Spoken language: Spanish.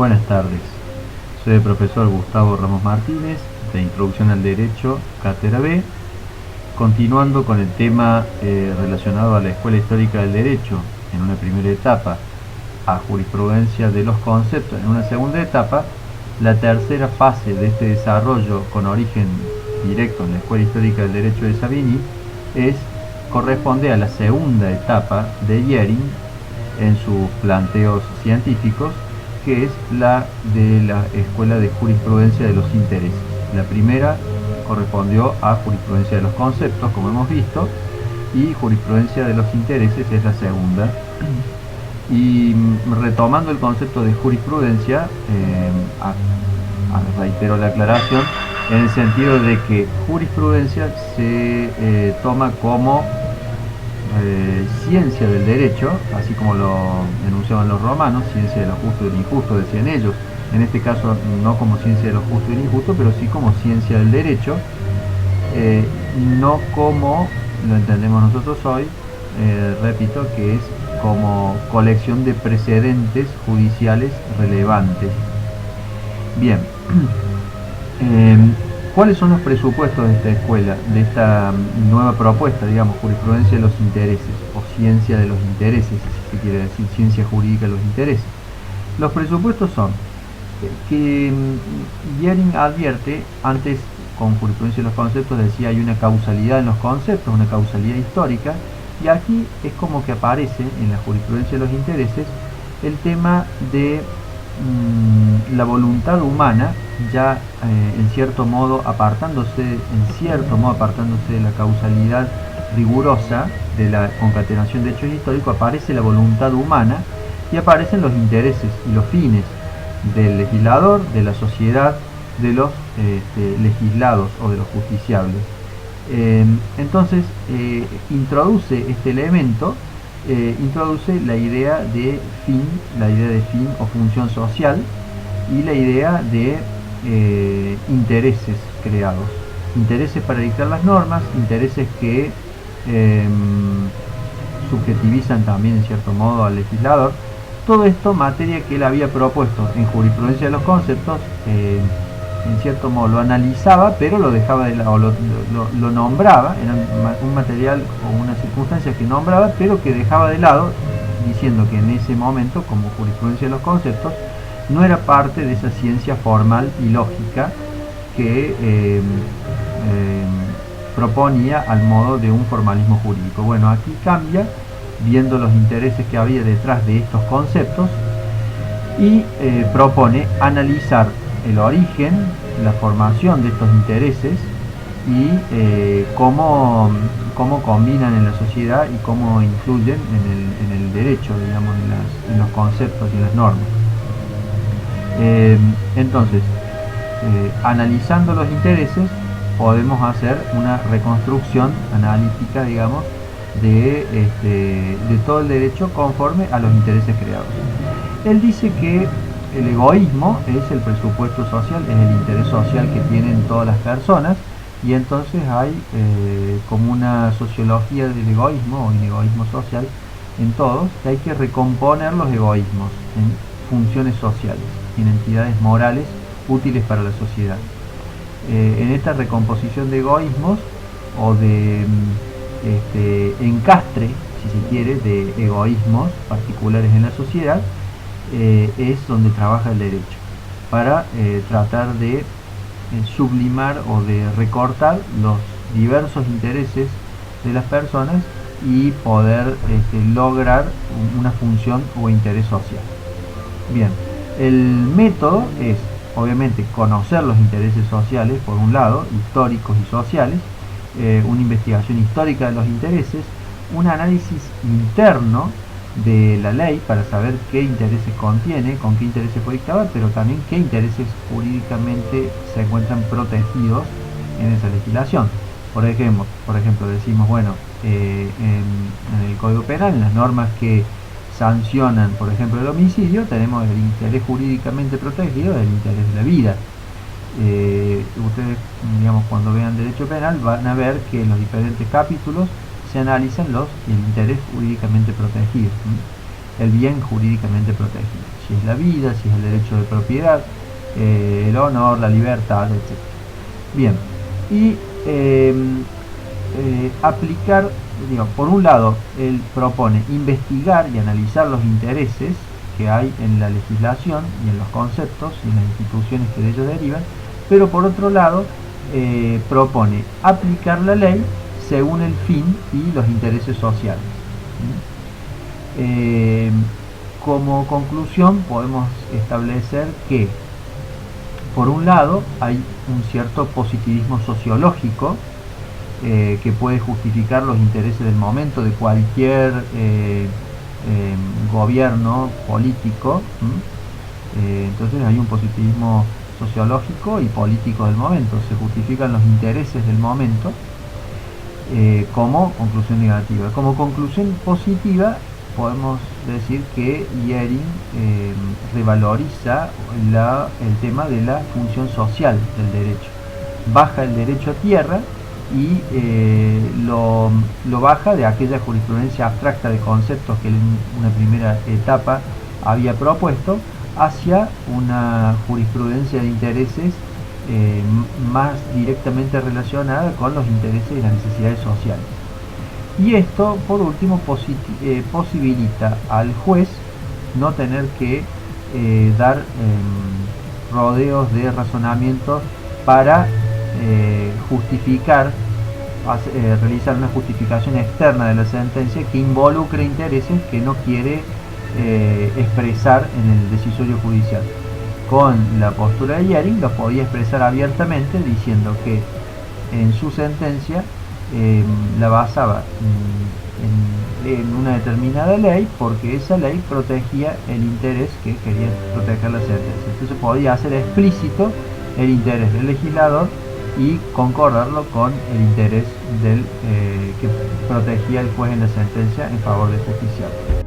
Buenas tardes, soy el profesor Gustavo Ramos Martínez de Introducción al Derecho, Cátedra B, continuando con el tema relacionado a la Escuela Histórica del Derecho en una primera etapa, a jurisprudencia de los conceptos en una segunda etapa. La tercera fase de este desarrollo con origen directo en la Escuela Histórica del Derecho de Savigny corresponde a la segunda etapa de Jhering en sus planteos científicos, que es la de la Escuela de Jurisprudencia de los Intereses. La primera correspondió a jurisprudencia de los conceptos, como hemos visto, y jurisprudencia de los intereses es la segunda. Y retomando el concepto de jurisprudencia, reitero la aclaración, en el sentido de que jurisprudencia se toma como ciencia del derecho, así como lo enunciaban los romanos, ciencia de lo justo y del injusto, decían ellos. En este caso no como ciencia de lo justo y del injusto, pero sí como ciencia del derecho, no como lo entendemos nosotros hoy, repito, que es como colección de precedentes judiciales relevantes. Bien, ¿cuáles son los presupuestos de esta escuela, de esta nueva propuesta, digamos, jurisprudencia de los intereses, o ciencia de los intereses, si se quiere decir, ciencia jurídica de los intereses? Los presupuestos son que Jhering advierte, antes con jurisprudencia de los conceptos decía hay una causalidad en los conceptos, una causalidad histórica, y aquí es como que aparece en la jurisprudencia de los intereses el tema de la voluntad humana, ya en cierto modo apartándose de la causalidad rigurosa de la concatenación de hechos históricos, aparece la voluntad humana y aparecen los intereses y los fines del legislador, de la sociedad, de los legislados o de los justiciables. Entonces introduce este elemento, introduce la idea de fin o función social, y la idea de intereses creados, intereses para dictar las normas, intereses que subjetivizan también en cierto modo al legislador. Todo esto materia que él había propuesto en jurisprudencia de los conceptos, en cierto modo lo analizaba, pero lo dejaba de lado, lo nombraba, era un material o una circunstancia que nombraba, pero que dejaba de lado, diciendo que en ese momento, como jurisprudencia de los conceptos, no era parte de esa ciencia formal y lógica que proponía al modo de un formalismo jurídico. Bueno, aquí cambia, viendo los intereses que había detrás de estos conceptos, y propone analizar el origen, la formación de estos intereses y cómo combinan en la sociedad y cómo influyen en el derecho, digamos, en los conceptos y en las normas. Entonces, analizando los intereses, podemos hacer una reconstrucción analítica, digamos, de todo el derecho conforme a los intereses creados. Él dice que el egoísmo es el presupuesto social, es el interés social que tienen todas las personas, y entonces hay como una sociología del egoísmo o un egoísmo social en todos, que hay que recomponer los egoísmos en funciones sociales, en entidades morales útiles para la sociedad. En esta recomposición de egoísmos o de encastre, si se quiere, de egoísmos particulares en la sociedad, es donde trabaja el derecho, para tratar de sublimar o de recortar los diversos intereses de las personas y poder lograr una función o interés social. Bien, el método es obviamente conocer los intereses sociales, por un lado, históricos y sociales, una investigación histórica de los intereses, un análisis interno de la ley para saber qué intereses contiene, con qué intereses fue dictada, pero también qué intereses jurídicamente se encuentran protegidos en esa legislación. Por ejemplo decimos, bueno, en el Código Penal, en las normas que sancionan, por ejemplo, el homicidio, tenemos el interés jurídicamente protegido del interés de la vida. Ustedes, digamos, cuando vean derecho penal van a ver que en los diferentes capítulos se analizan el interés jurídicamente protegido. el bien jurídicamente protegido, si es la vida, si es el derecho de propiedad, el honor, la libertad, etc. Bien, y aplicar, digo, por un lado, él propone investigar y analizar los intereses que hay en la legislación y en los conceptos y en las instituciones que de ellos derivan, pero por otro lado propone aplicar la ley según el fin y los intereses sociales. Como conclusión podemos establecer que por un lado hay un cierto positivismo sociológico que puede justificar los intereses del momento de cualquier gobierno político. Entonces hay un positivismo sociológico y político del momento, se justifican los intereses del momento como conclusión negativa. Como conclusión positiva podemos decir que Jhering revaloriza el tema de la función social del derecho, baja el derecho a tierra y lo baja de aquella jurisprudencia abstracta de conceptos que en una primera etapa había propuesto hacia una jurisprudencia de intereses más directamente relacionada con los intereses y las necesidades sociales. Y esto, por último, posibilita al juez no tener que dar rodeos de razonamiento para justificar, realizar una justificación externa de la sentencia que involucre intereses que no quiere expresar en el decisorio judicial. Con la postura de Jhering lo podía expresar abiertamente diciendo que en su sentencia la basaba en una determinada ley porque esa ley protegía el interés que quería proteger la sentencia. Entonces podía hacer explícito el interés del legislador y concordarlo con el interés que protegía el juez en la sentencia en favor del justiciable.